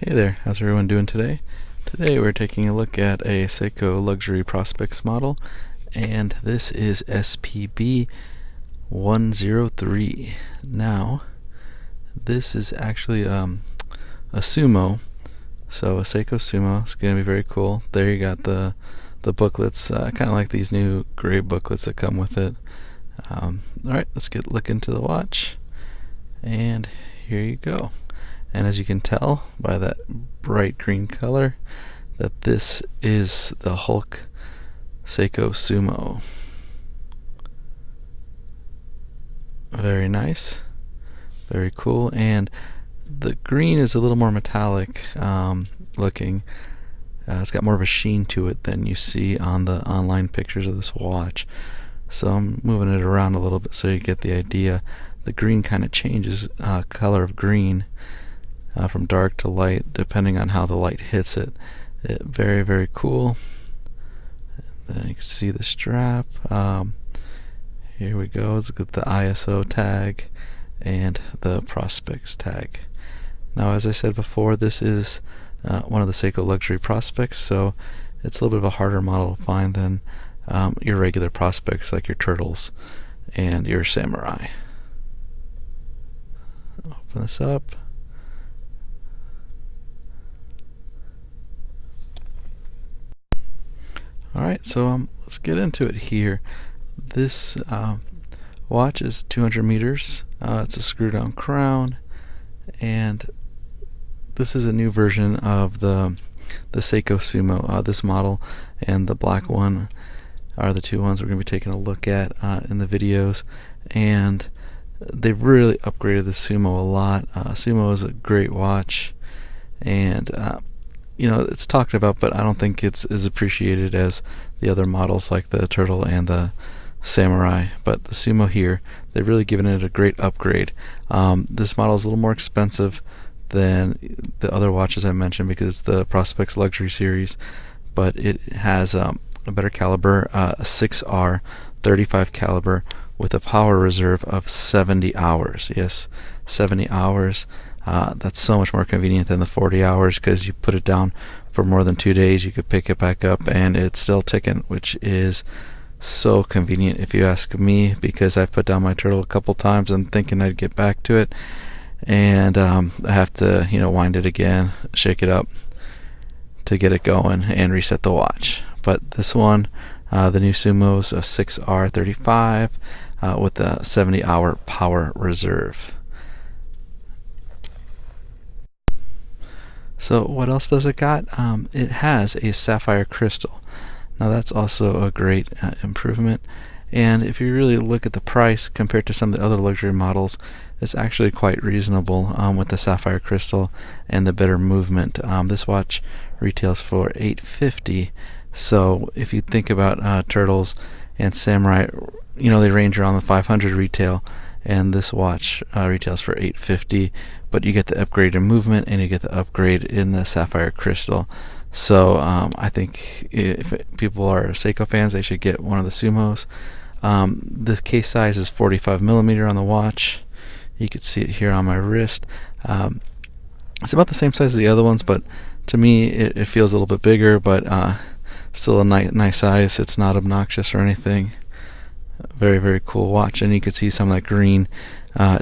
Hey there, how's everyone doing today? Today we're taking a look at a Seiko Luxury Prospects model, and this is SPB103. Now, this is actually a Sumo, so a Seiko Sumo. It's going to be very cool. There you got the booklets, kind of like these new gray booklets that come with it. Alright, let's look into the watch, and here you go. And as you can tell by that bright green color, that this is the Hulk Seiko Sumo. Very nice, very cool, and the green is a little more metallic looking. It's got more of a sheen to it than you see on the online pictures of this watch. So I'm moving it around a little bit so you get the idea. The green kind of changes color of green. From dark to light, depending on how the light hits it. Very, very cool. And then you can see the strap. Here we go. Let's get the ISO tag and the Prospects tag. Now, as I said before, this is one of the Seiko Luxury Prospects, so it's a little bit of a harder model to find than your regular Prospects, like your Turtles and your Samurai. Open this up. Alright, so let's get into it here. This watch is 200 meters. It's a screw-down crown, and this is a new version of the Seiko Sumo. This model and the black one are the two ones we're going to be taking a look at in the videos, and they've really upgraded the Sumo a lot. Sumo is a great watch, and you know, it's talked about, but I don't think it's as appreciated as the other models like the Turtle and the Samurai. But the Sumo here, they've really given it a great upgrade. This model is a little more expensive than the other watches I mentioned because the Prospects Luxury Series, but it has a better caliber, a 6R 35 caliber with a power reserve of 70 hours. Yes, 70 hours. That's so much more convenient than the 40 hours because you put it down for more than 2 days, you could pick it back up and it's still ticking, which is so convenient if you ask me, because I've put down my Turtle a couple times and thinking I'd get back to it, and I have to wind it again, shake it up to get it going and reset the watch. But this one, the new Sumo's a 6R35 with a 70-hour power reserve. So what else does it got? It has a Sapphire Crystal. Now that's also a great improvement, and if you really look at the price compared to some of the other luxury models, it's actually quite reasonable with the Sapphire Crystal and the better movement. This watch retails for $850. So if you think about Turtles and Samurai, they range around the $500 retail, and this watch retails for $850, but you get the upgrade in movement and you get the upgrade in the Sapphire Crystal. So I think if people are Seiko fans, they should get one of the Sumos. The case size is 45mm on the watch. You can see it here on my wrist. It's about the same size as the other ones, but to me it feels a little bit bigger, but still a nice size. It's not obnoxious or anything. Very, very cool watch, and you can see some of that green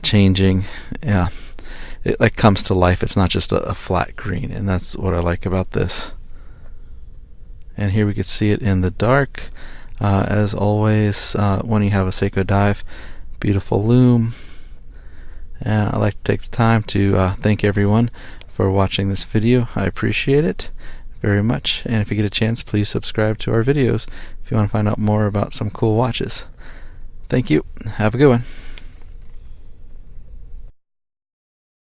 changing. Yeah, it like comes to life. It's not just a flat green, and that's what I like about this. And here we can see it in the dark. As always, when you have a Seiko dive, beautiful lume. And I'd like to take the time to thank everyone for watching this video. I appreciate it very much, and if you get a chance, please subscribe to our videos if you want to find out more about some cool watches. Thank you. Have a good one.